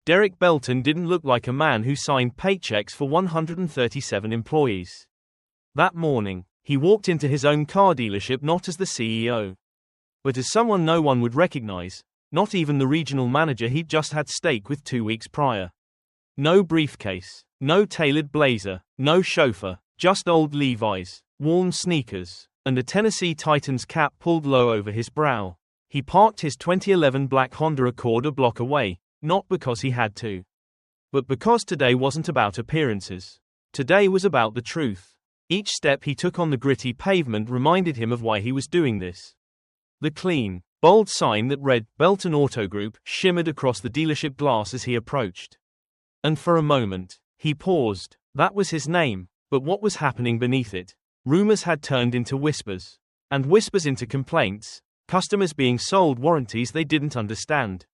Derek Belton didn't look like a man who signed paychecks for 137 employees. That morning, he walked into his own car dealership not as the CEO, but as someone no one would recognize, not even the regional manager he'd just had steak with 2 weeks prior. No briefcase, no tailored blazer, no chauffeur, just old Levi's, worn sneakers, and a Tennessee Titans cap pulled low over his brow. He parked his 2011 black Honda Accord a block away, not because he had to, but because today wasn't about appearances. Today was about the truth. Each step he took on the gritty pavement reminded him of why he was doing this. The clean, bold sign that read Belton Auto Group shimmered across the dealership glass as he approached. And for a moment, he paused. That was his name, but what was happening beneath it? Rumors had turned into whispers, and whispers into complaints, customers being sold warranties they didn't understand,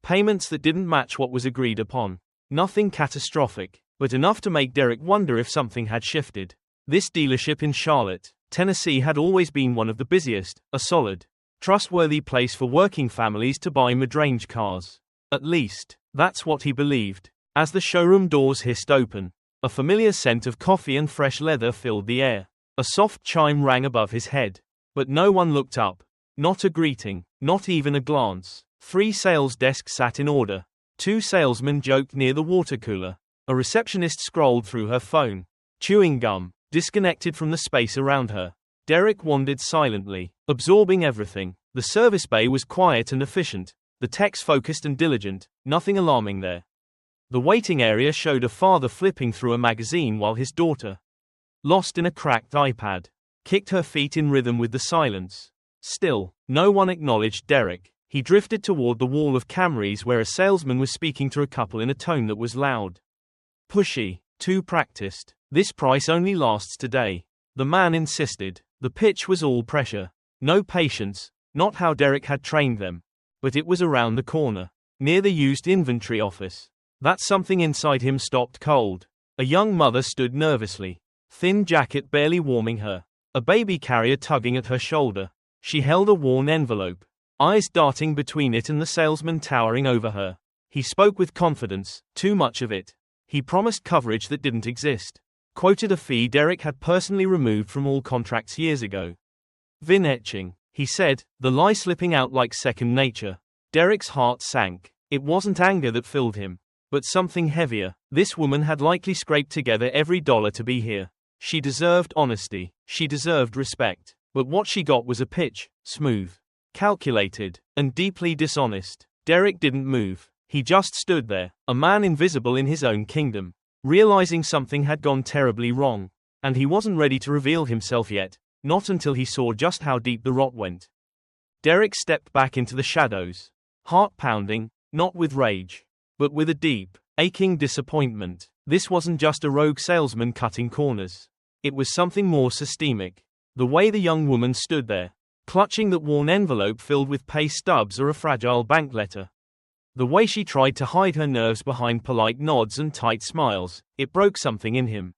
payments that didn't match what was agreed upon. Nothing catastrophic, but enough to make Derek wonder if something had shifted. This dealership in Charlotte, Tennessee had always been one of the busiest, a solid, trustworthy place for working families to buy mid-range cars. At least, that's what he believed. As the showroom doors hissed open, a familiar scent of coffee and fresh leather filled the air. A soft chime rang above his head, but no one looked up. Not a greeting, not even a glance. 3 sales desks sat in order. 2 salesmen joked near the water cooler. A receptionist scrolled through her phone, chewing gum, disconnected from the space around her. Derek wandered silently, absorbing everything. The service bay was quiet and efficient, the techs focused and diligent, nothing alarming there. The waiting area showed a father flipping through a magazine while his daughter, lost in a cracked iPad, kicked her feet in rhythm with the silence. Still, no one acknowledged Derek. He drifted toward the wall of Camrys where a salesman was speaking to a couple in a tone that was loud, pushy, too practiced. This price only lasts today, the man insisted. The pitch was all pressure. No patience, not how Derek had trained them. But it was around the corner, near the used inventory office. That something inside him stopped cold. A young mother stood nervously, thin jacket barely warming her, a baby carrier tugging at her shoulder. She held a worn envelope, eyes darting between it and the salesman towering over her. He spoke with confidence, too much of it. He promised coverage that didn't exist, quoted a fee Derek had personally removed from all contracts years ago. VIN etching, he said, the lie slipping out like second nature. Derek's heart sank. It wasn't anger that filled him, but something heavier. This woman had likely scraped together every dollar to be here. She deserved honesty. She deserved respect. But what she got was a pitch, smooth, calculated, and deeply dishonest. Derek didn't move. He just stood there, a man invisible in his own kingdom, realizing something had gone terribly wrong. And he wasn't ready to reveal himself yet, not until he saw just how deep the rot went. Derek stepped back into the shadows, heart pounding, not with rage, but with a deep, aching disappointment. This wasn't just a rogue salesman cutting corners. It was something more systemic. The way the young woman stood there, clutching that worn envelope filled with pay stubs or a fragile bank letter. The way she tried to hide her nerves behind polite nods and tight smiles, it broke something in him.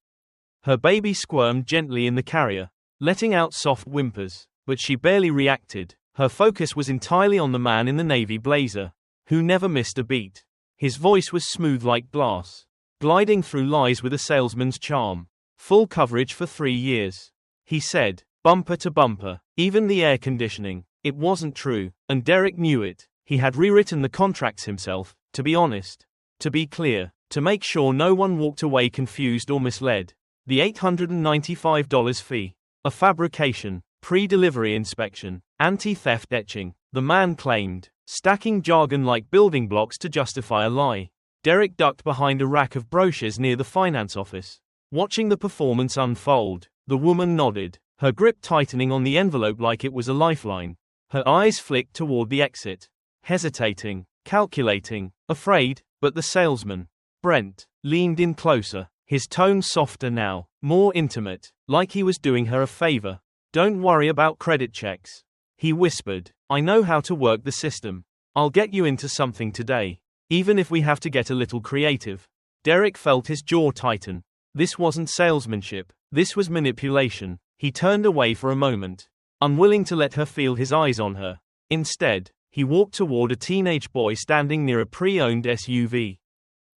Her baby squirmed gently in the carrier, letting out soft whimpers, but she barely reacted. Her focus was entirely on the man in the navy blazer, who never missed a beat. His voice was smooth like glass, gliding through lies with a salesman's charm. Full coverage for 3 years, he said, bumper to bumper, even the air conditioning. It wasn't true, and Derek knew it. He had rewritten the contracts himself, to be honest, to be clear, to make sure no one walked away confused or misled. The $895 fee, a fabrication, pre-delivery inspection, anti-theft etching, the man claimed, stacking jargon like building blocks to justify a lie. Derek ducked behind a rack of brochures near the finance office, watching the performance unfold. The woman nodded, her grip tightening on the envelope like it was a lifeline. Her eyes flicked toward the exit, hesitating, calculating, afraid, but the salesman, Brent, leaned in closer, his tone softer now, more intimate, like he was doing her a favor. Don't worry about credit checks, he whispered. I know how to work the system. I'll get you into something today, even if we have to get a little creative. Derek felt his jaw tighten. This wasn't salesmanship, this was manipulation. He turned away for a moment, unwilling to let her feel his eyes on her. Instead, he walked toward a teenage boy standing near a pre-owned SUV.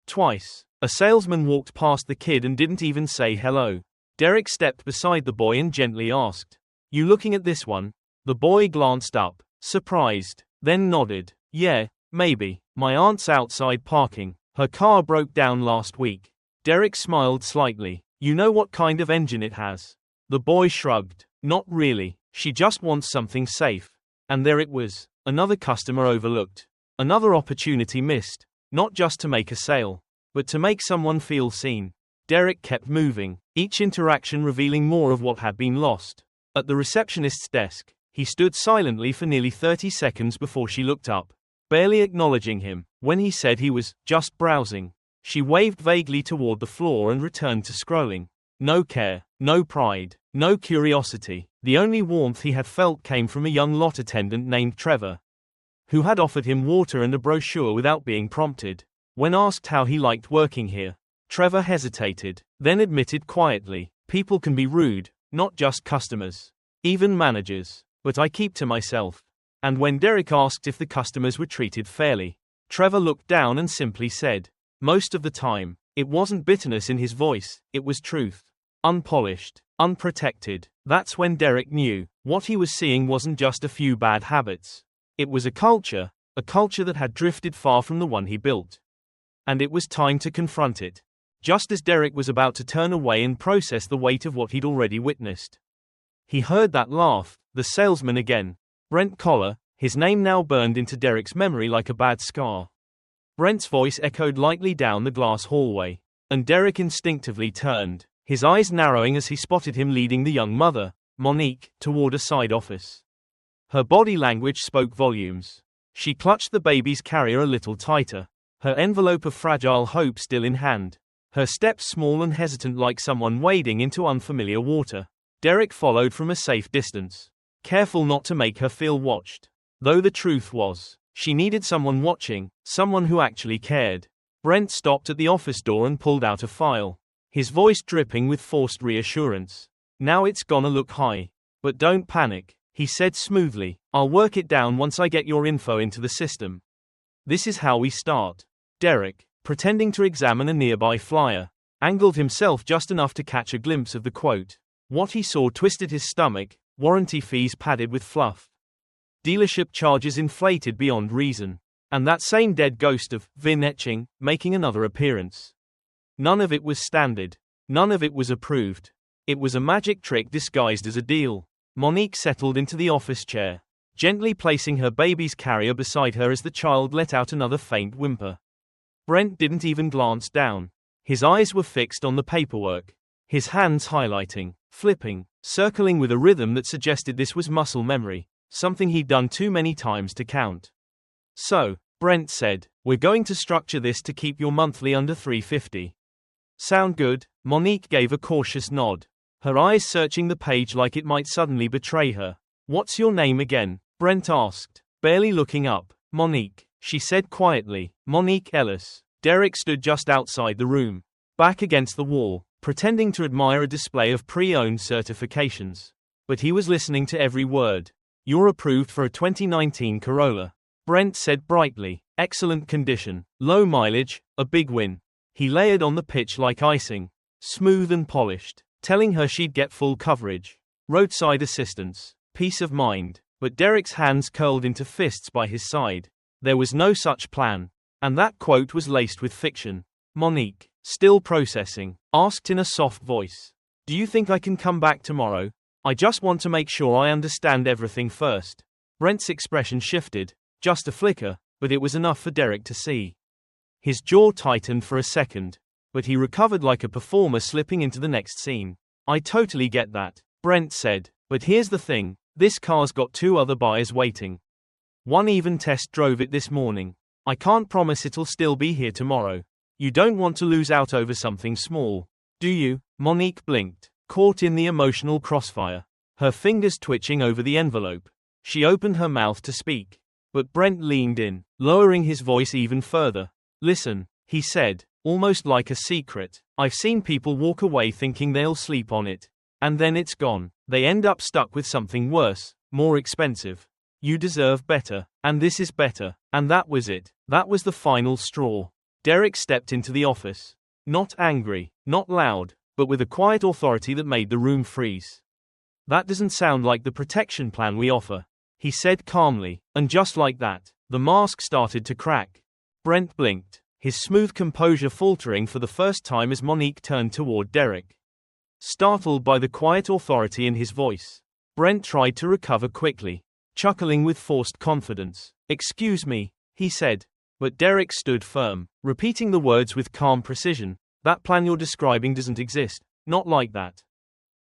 Twice. A salesman walked past the kid and didn't even say hello. Derek stepped beside the boy and gently asked, "You looking at this one?" The boy glanced up, surprised, then nodded. "Yeah, maybe. My aunt's outside parking. Her car broke down last week." Derek smiled slightly. "You know what kind of engine it has?" The boy shrugged. "Not really. She just wants something safe." And there it was. Another customer overlooked. Another opportunity missed. Not just to make a sale, but to make someone feel seen. Derek kept moving, each interaction revealing more of what had been lost. At the receptionist's desk, he stood silently for nearly 30 seconds before she looked up, barely acknowledging him. When he said he was just browsing, she waved vaguely toward the floor and returned to scrolling. No care, no pride, no curiosity. The only warmth he had felt came from a young lot attendant named Trevor, who had offered him water and a brochure without being prompted. When asked how he liked working here, Trevor hesitated, then admitted quietly, "People can be rude, not just customers. Even managers. But I keep to myself." And when Derek asked if the customers were treated fairly, Trevor looked down and simply said, "Most of the time." It wasn't bitterness in his voice, it was truth. Unpolished, unprotected. That's when Derek knew what he was seeing wasn't just a few bad habits. It was a culture that had drifted far from the one he built. And it was time to confront it. Just as Derek was about to turn away and process the weight of what he'd already witnessed, he heard that laugh, the salesman again. Brent Collar, his name now burned into Derek's memory like a bad scar. Brent's voice echoed lightly down the glass hallway, and Derek instinctively turned, his eyes narrowing as he spotted him leading the young mother, Monique, toward a side office. Her body language spoke volumes. She clutched the baby's carrier a little tighter, her envelope of fragile hope still in hand, her steps small and hesitant like someone wading into unfamiliar water. Derek followed from a safe distance, careful not to make her feel watched. Though the truth was, she needed someone watching, someone who actually cared. Brent stopped at the office door and pulled out a file, his voice dripping with forced reassurance. "Now it's gonna look high. But don't panic," he said smoothly. "I'll work it down once I get your info into the system. This is how we start." Derek, pretending to examine a nearby flyer, angled himself just enough to catch a glimpse of the quote. What he saw twisted his stomach: warranty fees padded with fluff, dealership charges inflated beyond reason, and that same dead ghost of VIN etching making another appearance. None of it was standard. None of it was approved. It was a magic trick disguised as a deal. Monique settled into the office chair, gently placing her baby's carrier beside her as the child let out another faint whimper. Brent didn't even glance down. His eyes were fixed on the paperwork, his hands highlighting, flipping, circling with a rhythm that suggested this was muscle memory, something he'd done too many times to count. "So," Brent said, "we're going to structure this to keep your monthly under $350. Sound good?" Monique gave a cautious nod, her eyes searching the page like it might suddenly betray her. "What's your name again?" Brent asked, barely looking up. "Monique," she said quietly. "Monique Ellis." Derek stood just outside the room, back against the wall, pretending to admire a display of pre-owned certifications. But he was listening to every word. "You're approved for a 2019 Corolla," Brent said brightly. "Excellent condition, low mileage, a big win." He layered on the pitch like icing, smooth and polished, telling her she'd get full coverage, roadside assistance, peace of mind. But Derek's hands curled into fists by his side. There was no such plan. And that quote was laced with fiction. Monique, still processing, asked in a soft voice, "Do you think I can come back tomorrow? I just want to make sure I understand everything first." Brent's expression shifted, just a flicker, but it was enough for Derek to see. His jaw tightened for a second, but he recovered like a performer slipping into the next scene. "I totally get that," Brent said, "but here's the thing, this car's got 2 other buyers waiting. One even test drove it this morning. I can't promise it'll still be here tomorrow. You don't want to lose out over something small, do you?" Monique blinked, caught in the emotional crossfire, her fingers twitching over the envelope. She opened her mouth to speak, but Brent leaned in, lowering his voice even further. "Listen," he said, almost like a secret. "I've seen people walk away thinking they'll sleep on it, and then it's gone. They end up stuck with something worse, more expensive. You deserve better, and this is better." And that was it. That was the final straw. Derek stepped into the office. Not angry, not loud, but with a quiet authority that made the room freeze. "That doesn't sound like the protection plan we offer," he said calmly, and just like that, the mask started to crack. Brent blinked, his smooth composure faltering for the first time as Monique turned toward Derek. Startled by the quiet authority in his voice, Brent tried to recover quickly, chuckling with forced confidence. "Excuse me," he said. But Derek stood firm, repeating the words with calm precision. "That plan you're describing doesn't exist. Not like that."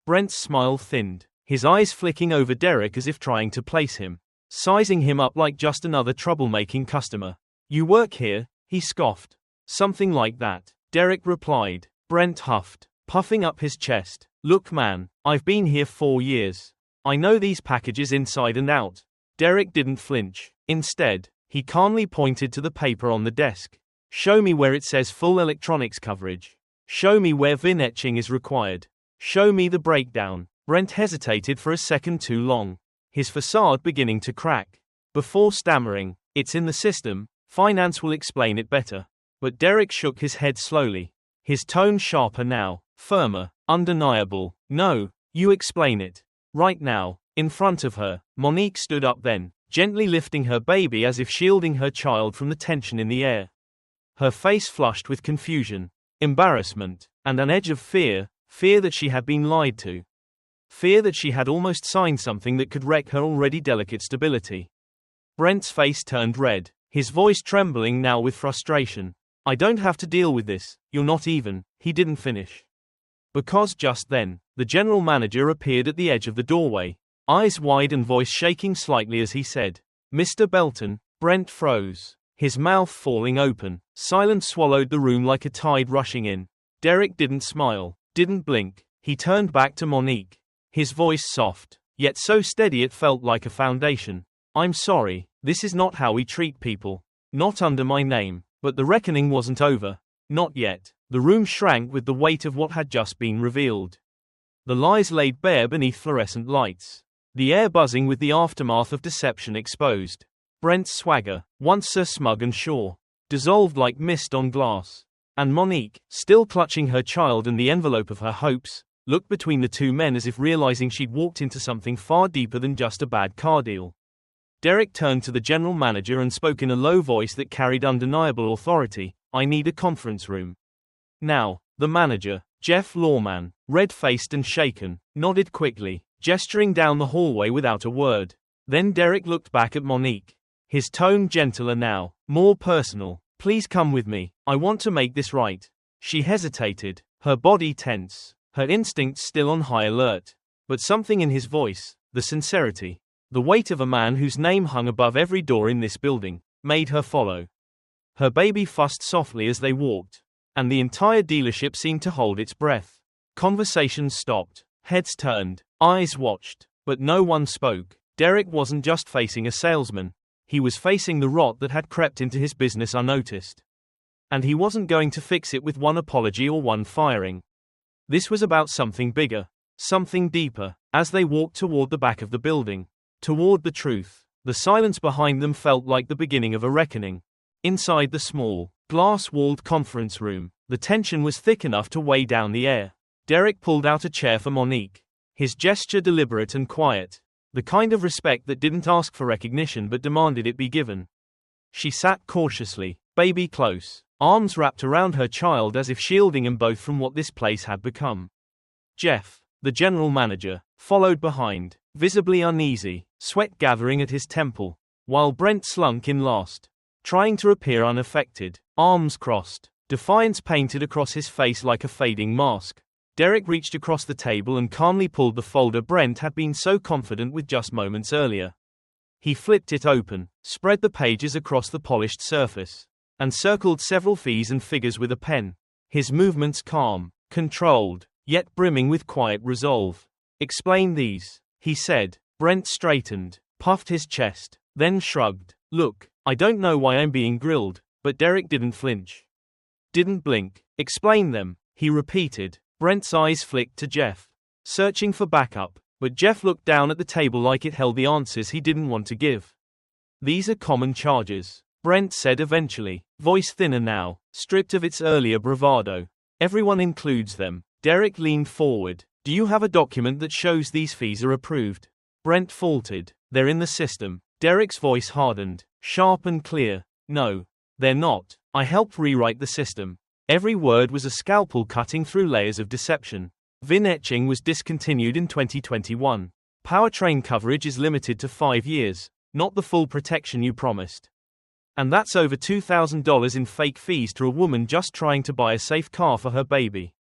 Brent's smile thinned, his eyes flicking over Derek as if trying to place him, sizing him up like just another troublemaking customer. "You work here?" he scoffed. "Something like that," Derek replied. Brent huffed, puffing up his chest. "Look man, I've been here 4 years. I know these packages inside and out." Derek didn't flinch. Instead, he calmly pointed to the paper on the desk. "Show me where it says full electronics coverage. Show me where VIN etching is required. Show me the breakdown." Brent hesitated for a second too long, his facade beginning to crack. Before stammering, "It's in the system, finance will explain it better." But Derek shook his head slowly, his tone sharper now, firmer, undeniable. "No, you explain it. Right now." In front of her, Monique stood up then, gently lifting her baby as if shielding her child from the tension in the air. Her face flushed with confusion, embarrassment, and an edge of fear that she had been lied to. Fear that she had almost signed something that could wreck her already delicate stability. Brent's face turned red, his voice trembling now with frustration. "I don't have to deal with this, you're not even," he didn't finish. Because just then, the general manager appeared at the edge of the doorway, eyes wide and voice shaking slightly as he said, "Mr. Belton." Brent froze, his mouth falling open. Silence swallowed the room like a tide rushing in. Derek didn't smile, didn't blink. He turned back to Monique, his voice soft, yet so steady it felt like a foundation. "I'm sorry, this is not how we treat people. Not under my name." But the reckoning wasn't over. Not yet. The room shrank with the weight of what had just been revealed. The lies laid bare beneath fluorescent lights. The air buzzing with the aftermath of deception exposed. Brent's swagger, once so smug and sure, dissolved like mist on glass. And Monique, still clutching her child and the envelope of her hopes, looked between the two men as if realizing she'd walked into something far deeper than just a bad car deal. Derek turned to the general manager and spoke in a low voice that carried undeniable authority. "I need a conference room." Now, the manager, Jeff Lawman, red-faced and shaken, nodded quickly, gesturing down the hallway without a word. Then Derek looked back at Monique, his tone gentler now, more personal. "Please come with me, I want to make this right." She hesitated, her body tense, her instincts still on high alert. But something in his voice, the sincerity, the weight of a man whose name hung above every door in this building, made her follow. Her baby fussed softly as they walked, and the entire dealership seemed to hold its breath. Conversations stopped, heads turned, eyes watched, but no one spoke. Derek wasn't just facing a salesman, he was facing the rot that had crept into his business unnoticed. And he wasn't going to fix it with one apology or one firing. This was about something bigger, something deeper. As they walked toward the back of the building, toward the truth, the silence behind them felt like the beginning of a reckoning. Inside the small, glass-walled conference room, the tension was thick enough to weigh down the air. Derek pulled out a chair for Monique, his gesture deliberate and quiet, the kind of respect that didn't ask for recognition but demanded it be given. She sat cautiously, baby close, arms wrapped around her child as if shielding them both from what this place had become. Jeff, the general manager, followed behind, visibly uneasy, sweat gathering at his temple, while Brent slunk in last, trying to appear unaffected, arms crossed, defiance painted across his face like a fading mask. Derek reached across the table and calmly pulled the folder Brent had been so confident with just moments earlier. He flipped it open, spread the pages across the polished surface, and circled several fees and figures with a pen, his movements calm, controlled, yet brimming with quiet resolve. "Explain these," he said. Brent straightened, puffed his chest, then shrugged. "Look, I don't know why I'm being grilled," but Derek didn't flinch. Didn't blink. "Explain them," he repeated. Brent's eyes flicked to Jeff, searching for backup, but Jeff looked down at the table like it held the answers he didn't want to give. "These are common charges," Brent said eventually, voice thinner now, stripped of its earlier bravado. Everyone includes them. Derek leaned forward. Do you have a document that shows these fees are approved? Brent faltered. They're in the system. Derek's voice hardened, sharp and clear. No, they're not. I helped rewrite the system. Every word was a scalpel cutting through layers of deception. VIN etching was discontinued in 2021. Powertrain coverage is limited to 5 years, not the full protection you promised. And that's over $2,000 in fake fees to a woman just trying to buy a safe car for her baby.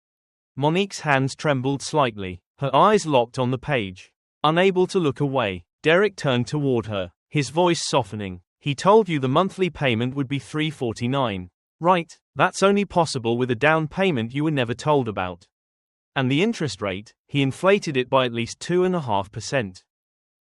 Monique's hands trembled slightly, her eyes locked on the page. Unable to look away, Derek turned toward her, his voice softening. He told you the monthly payment would be $349. Right, that's only possible with a down payment you were never told about. And the interest rate, he inflated it by at least 2.5%.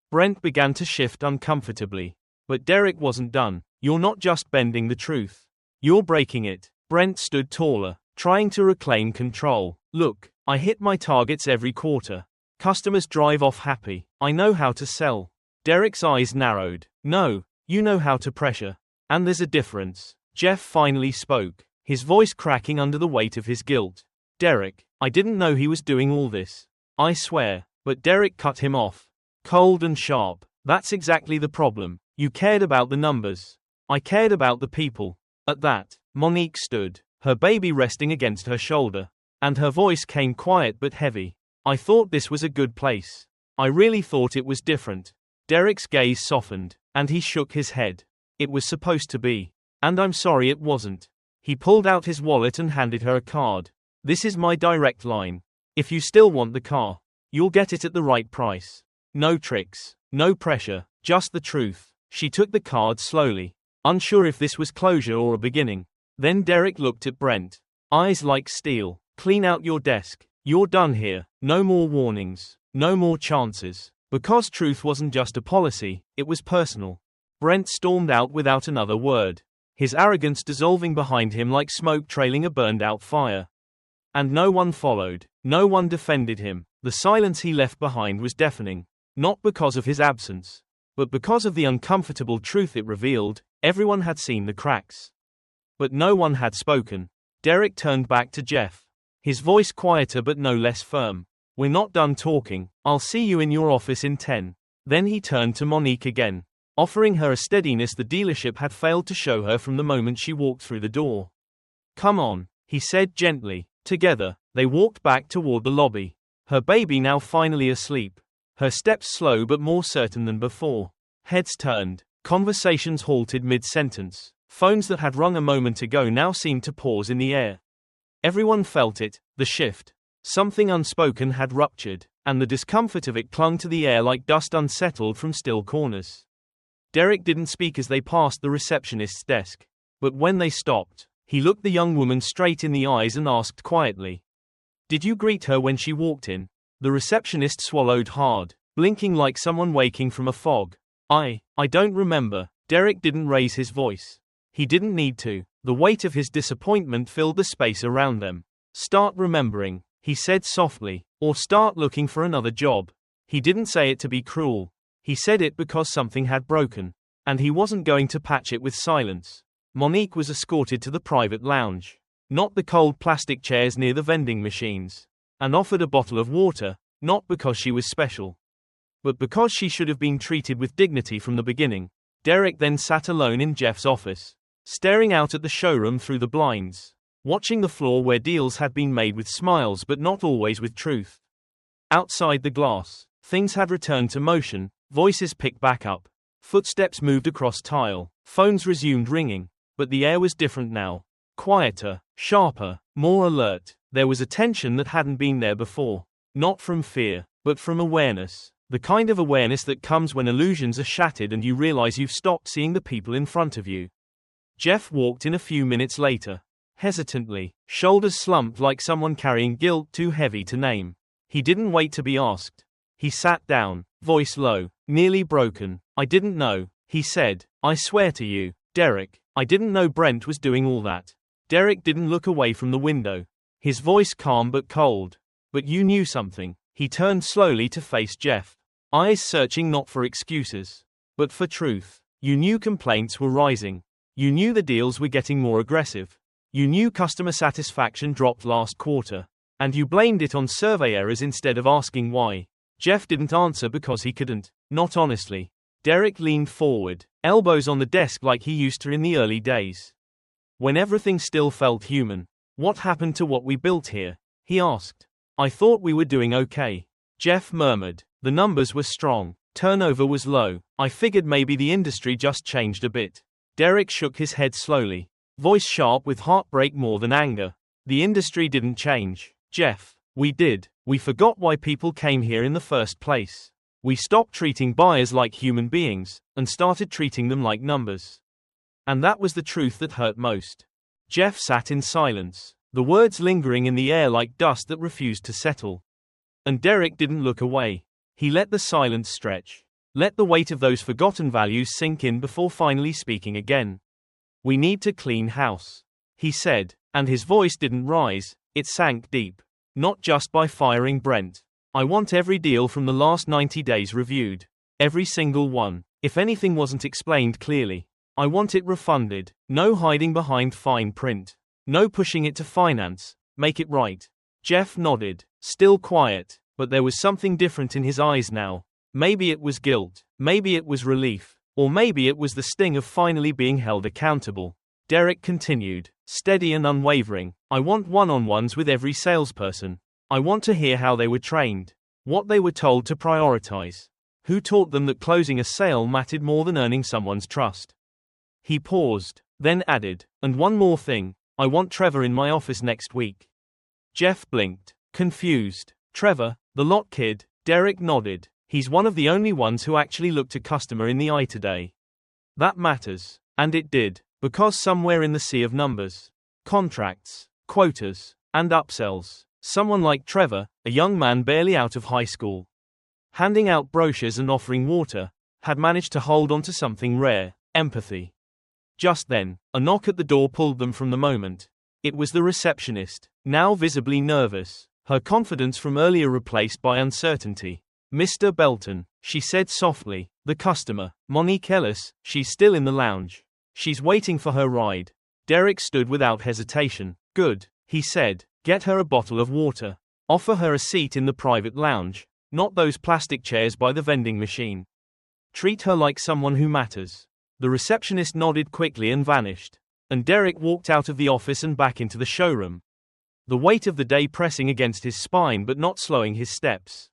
Brent began to shift uncomfortably. But Derek wasn't done. You're not just bending the truth. You're breaking it. Brent stood taller, trying to reclaim control. Look, I hit my targets every quarter. Customers drive off happy. I know how to sell. Derek's eyes narrowed. No, you know how to pressure. And there's a difference. Jeff finally spoke, his voice cracking under the weight of his guilt. Derek, I didn't know he was doing all this. I swear. But Derek cut him off. Cold and sharp. That's exactly the problem. You cared about the numbers. I cared about the people. At that, Monique stood, her baby resting against her shoulder. And her voice came quiet but heavy. I thought this was a good place. I really thought it was different. Derek's gaze softened, and he shook his head. It was supposed to be. And I'm sorry it wasn't. He pulled out his wallet and handed her a card. This is my direct line. If you still want the car, you'll get it at the right price. No tricks, no pressure, just the truth. She took the card slowly, unsure if this was closure or a beginning. Then Derek looked at Brent. Eyes like steel. Clean out your desk. You're done here. No more warnings. No more chances. Because truth wasn't just a policy, it was personal. Brent stormed out without another word, his arrogance dissolving behind him like smoke trailing a burned-out fire. And no one followed. No one defended him. The silence he left behind was deafening. Not because of his absence, but because of the uncomfortable truth it revealed. Everyone had seen the cracks, but no one had spoken. Derek turned back to Jeff, his voice quieter but no less firm. We're not done talking. I'll see you in your office in 10. Then he turned to Monique again, offering her a steadiness the dealership had failed to show her from the moment she walked through the door. Come on, he said gently. Together, they walked back toward the lobby, her baby now finally asleep, her steps slow but more certain than before. Heads turned, conversations halted mid-sentence. Phones that had rung a moment ago now seemed to pause in the air. Everyone felt it, the shift. Something unspoken had ruptured, and the discomfort of it clung to the air like dust unsettled from still corners. Derek didn't speak as they passed the receptionist's desk. But when they stopped, he looked the young woman straight in the eyes and asked quietly, "Did you greet her when she walked in?" The receptionist swallowed hard, blinking like someone waking from a fog. I don't remember." Derek didn't raise his voice. He didn't need to. The weight of his disappointment filled the space around them. "Start remembering," he said softly, "or start looking for another job." He didn't say it to be cruel. He said it because something had broken, and he wasn't going to patch it with silence. Monique was escorted to the private lounge, not the cold plastic chairs near the vending machines, and offered a bottle of water, not because she was special, but because she should have been treated with dignity from the beginning. Derek then sat alone in Jeff's office, staring out at the showroom through the blinds, watching the floor where deals had been made with smiles but not always with truth. Outside the glass, things had returned to motion, voices picked back up, footsteps moved across tile, phones resumed ringing, but the air was different now. Quieter, sharper, more alert. There was a tension that hadn't been there before. Not from fear, but from awareness. The kind of awareness that comes when illusions are shattered and you realize you've stopped seeing the people in front of you. Jeff walked in a few minutes later, hesitantly, shoulders slumped like someone carrying guilt too heavy to name. He didn't wait to be asked. He sat down, voice low, nearly broken. "I didn't know," he said. "I swear to you, Derek, I didn't know Brent was doing all that." Derek didn't look away from the window, his voice calm but cold. "But you knew something." He turned slowly to face Jeff, eyes searching not for excuses, but for truth. "You knew complaints were rising. You knew the deals were getting more aggressive. You knew customer satisfaction dropped last quarter. And you blamed it on survey errors instead of asking why. Jeff didn't answer because he couldn't. Not honestly. Derek leaned forward, elbows on the desk like he used to in the early days. When everything still felt human. What happened to what we built here? He asked. I thought we were doing okay. Jeff murmured. The numbers were strong. Turnover was low. I figured maybe the industry just changed a bit. Derek shook his head slowly. Voice sharp with heartbreak more than anger. The industry didn't change, Jeff. We did. We forgot why people came here in the first place. We stopped treating buyers like human beings, and started treating them like numbers. And that was the truth that hurt most. Jeff sat in silence, the words lingering in the air like dust that refused to settle. And Derek didn't look away. He let the silence stretch. Let the weight of those forgotten values sink in before finally speaking again. We need to clean house, he said, and his voice didn't rise, it sank deep. Not just by firing Brent. I want every deal from the last 90 days reviewed. Every single one. If anything wasn't explained clearly, I want it refunded. No hiding behind fine print. No pushing it to finance. Make it right. Jeff nodded, still quiet, but there was something different in his eyes now. Maybe it was guilt, maybe it was relief, or maybe it was the sting of finally being held accountable. Derek continued, steady and unwavering. I want one-on-ones with every salesperson. I want to hear how they were trained, what they were told to prioritize, who taught them that closing a sale mattered more than earning someone's trust. He paused, then added, and one more thing, I want Trevor in my office next week. Jeff blinked, confused. Trevor, the lot kid? Derek nodded. He's one of the only ones who actually looked a customer in the eye today. That matters. And it did, because somewhere in the sea of numbers, contracts, quotas, and upsells, someone like Trevor, a young man barely out of high school, handing out brochures and offering water, had managed to hold on to something rare, empathy. Just then, a knock at the door pulled them from the moment. It was the receptionist, now visibly nervous, her confidence from earlier replaced by uncertainty. Mr. Belton, she said softly, the customer, Monique Ellis, she's still in the lounge. She's waiting for her ride. Derek stood without hesitation. Good, he said, get her a bottle of water. Offer her a seat in the private lounge, not those plastic chairs by the vending machine. Treat her like someone who matters. The receptionist nodded quickly and vanished. And Derek walked out of the office and back into the showroom. The weight of the day pressing against his spine but not slowing his steps.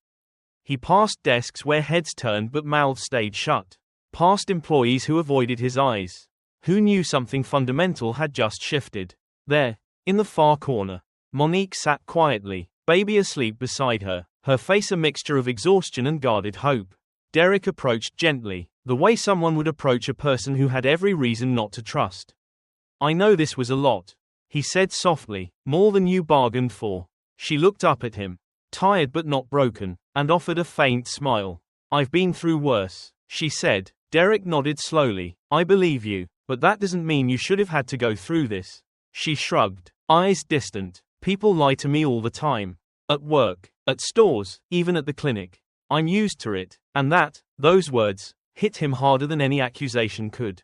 He passed desks where heads turned but mouths stayed shut. Past employees who avoided his eyes. Who knew something fundamental had just shifted. There, in the far corner, Monique sat quietly, baby asleep beside her, her face a mixture of exhaustion and guarded hope. Derek approached gently, the way someone would approach a person who had every reason not to trust. I know this was a lot, he said softly, more than you bargained for. She looked up at him, tired but not broken, and offered a faint smile. I've been through worse, she said. Derek nodded slowly. I believe you, but that doesn't mean you should have had to go through this. She shrugged, eyes distant. People lie to me all the time. At work, at stores, even at the clinic. I'm used to it, and those words, hit him harder than any accusation could.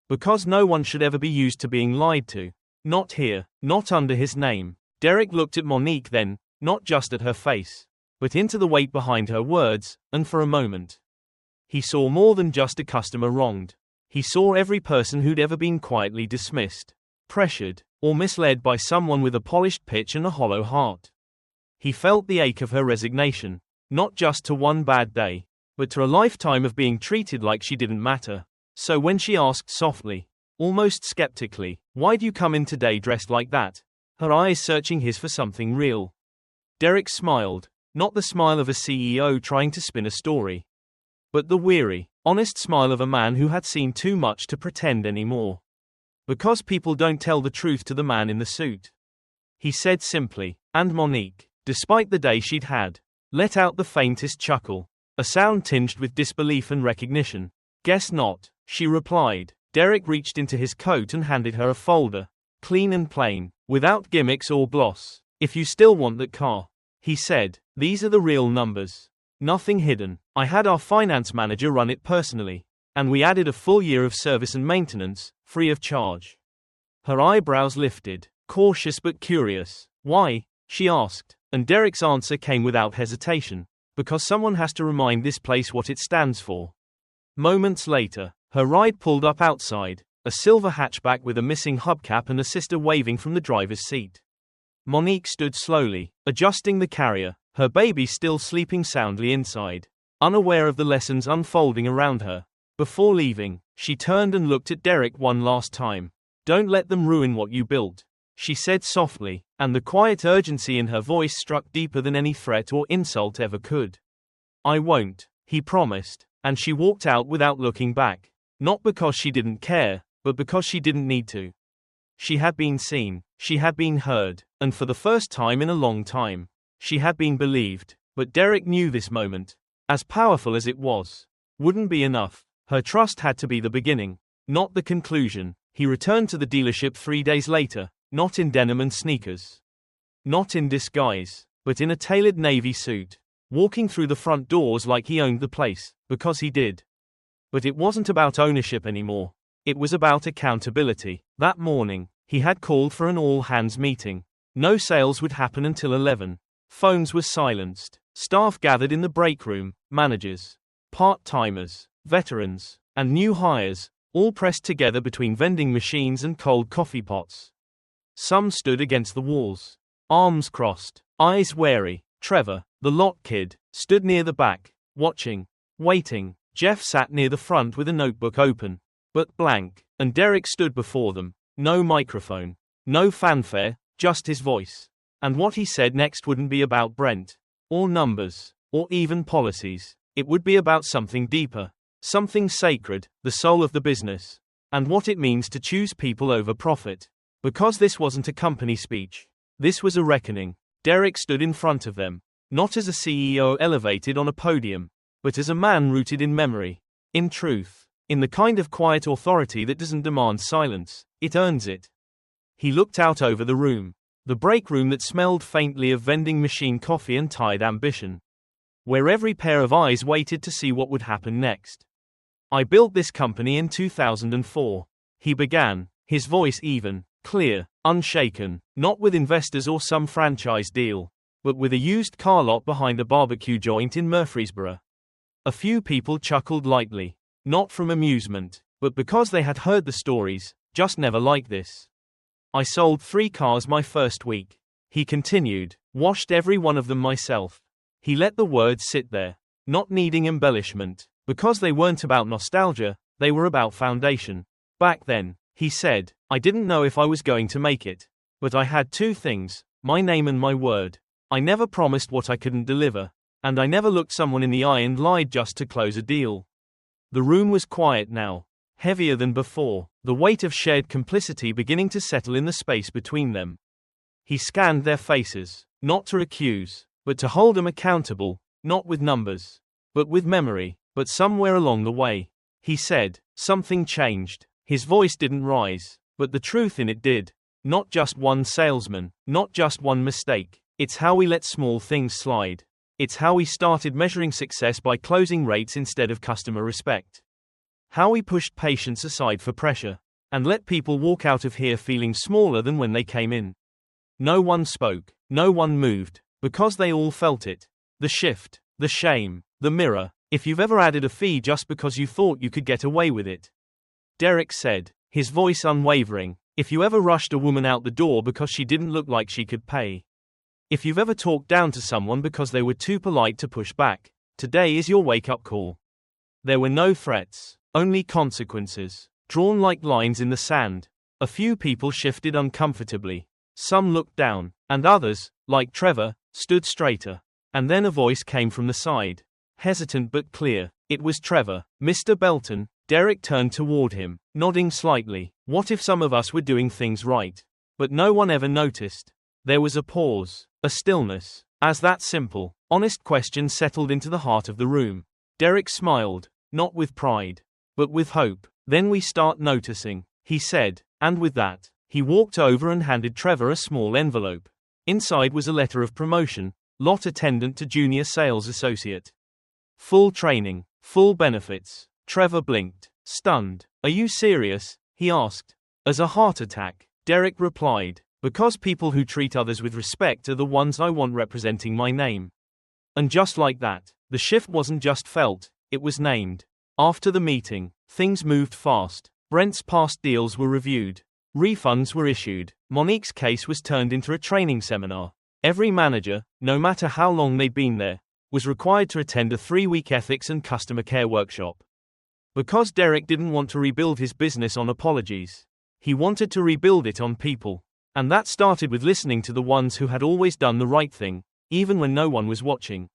Because no one should ever be used to being lied to. Not here, not under his name. Derek looked at Monique then, not just at her face, but into the weight behind her words, and for a moment, he saw more than just a customer wronged. He saw every person who'd ever been quietly dismissed, pressured, or misled by someone with a polished pitch and a hollow heart. He felt the ache of her resignation, not just to one bad day, but to a lifetime of being treated like she didn't matter. So when she asked softly, almost skeptically, why'd you come in today dressed like that? Her eyes searching his for something real. Derek smiled, not the smile of a CEO trying to spin a story, but the weary, honest smile of a man who had seen too much to pretend anymore. Because people don't tell the truth to the man in the suit. He said simply, and Monique, despite the day she'd had, let out the faintest chuckle, a sound tinged with disbelief and recognition. Guess not, she replied. Derek reached into his coat and handed her a folder, clean and plain, without gimmicks or gloss. If you still want that car, he said, these are the real numbers. Nothing hidden. I had our finance manager run it personally, and we added a full year of service and maintenance, free of charge. Her eyebrows lifted, cautious but curious. Why? She asked, and Derek's answer came without hesitation. Because someone has to remind this place what it stands for. Moments later, her ride pulled up outside, a silver hatchback with a missing hubcap and a sister waving from the driver's seat. Monique stood slowly, adjusting the carrier, her baby still sleeping soundly inside, unaware of the lessons unfolding around her. Before leaving, she turned and looked at Derek one last time. "Don't let them ruin what you built," she said softly, and the quiet urgency in her voice struck deeper than any threat or insult ever could. "I won't," he promised, and she walked out without looking back. Not because she didn't care, but because she didn't need to. She had been seen, she had been heard, and for the first time in a long time, she had been believed. But Derek knew this moment, as powerful as it was, wouldn't be enough. Her trust had to be the beginning, not the conclusion. He returned to the dealership 3 days later, not in denim and sneakers. Not in disguise, but in a tailored navy suit, walking through the front doors like he owned the place, because he did. But it wasn't about ownership anymore. It was about accountability. That morning, he had called for an all-hands meeting. No sales would happen until 11. Phones were silenced. Staff gathered in the break room, managers, part-timers, veterans, and new hires, all pressed together between vending machines and cold coffee pots. Some stood against the walls, arms crossed, eyes wary. Trevor, the lot kid, stood near the back, watching, waiting. Jeff sat near the front with a notebook open, but blank, and Derek stood before them. No microphone, no fanfare, just his voice. And what he said next wouldn't be about Brent, or numbers, or even policies. It would be about something deeper, something sacred, the soul of the business, and what it means to choose people over profit. Because this wasn't a company speech. This was a reckoning. Derek stood in front of them, not as a CEO elevated on a podium, but as a man rooted in memory, in truth, in the kind of quiet authority that doesn't demand silence, it earns it. He looked out over the room, the break room that smelled faintly of vending machine coffee and tired ambition, where every pair of eyes waited to see what would happen next. "I built this company in 2004, he began, his voice even, clear, unshaken, not with investors or some franchise deal, but with a used car lot behind a barbecue joint in Murfreesboro. A few people chuckled lightly, not from amusement, but because they had heard the stories, just never like this. I sold 3 cars my first week," he continued, "washed every one of them myself." He let the words sit there, not needing embellishment, because they weren't about nostalgia, they were about foundation. "Back then," he said, "I didn't know if I was going to make it. But I had 2 things, my name and my word. I never promised what I couldn't deliver, and I never looked someone in the eye and lied just to close a deal." The room was quiet now, heavier than before, the weight of shared complicity beginning to settle in the space between them. He scanned their faces, not to accuse, but to hold them accountable, not with numbers, but with memory. But somewhere along the way, he said, something changed. His voice didn't rise, but the truth in it did. Not just one salesman, not just one mistake. It's how we let small things slide. It's how we started measuring success by closing rates instead of customer respect. How we pushed patience aside for pressure, and let people walk out of here feeling smaller than when they came in. No one spoke, no one moved, because they all felt it. The shift, the shame, the mirror. "If you've ever added a fee just because you thought you could get away with it," Derek said, his voice unwavering. "If you ever rushed a woman out the door because she didn't look like she could pay. If you've ever talked down to someone because they were too polite to push back, today is your wake-up call." There were no threats, only consequences, drawn like lines in the sand. A few people shifted uncomfortably. Some looked down, and others, like Trevor, stood straighter. And then a voice came from the side. Hesitant but clear. It was Trevor. "Mr. Belton." Derek turned toward him, nodding slightly. "What if some of us were doing things right, but no one ever noticed?" There was a pause, a stillness, as that simple, honest question settled into the heart of the room. Derek smiled, not with pride, but with hope. "Then we start noticing," he said, and with that, he walked over and handed Trevor a small envelope. Inside was a letter of promotion, lot attendant to junior sales associate. Full training, full benefits. Trevor blinked, stunned. "Are you serious?" he asked. As a heart attack, Derek replied. Because people who treat others with respect are the ones I want representing my name. And just like that, the shift wasn't just felt, it was named. After the meeting, things moved fast. Brent's past deals were reviewed. Refunds were issued. Monique's case was turned into a training seminar. Every manager, no matter how long they'd been there, was required to attend a 3-week ethics and customer care workshop. Because Derek didn't want to rebuild his business on apologies. He wanted to rebuild it on people. And that started with listening to the ones who had always done the right thing, even when no one was watching.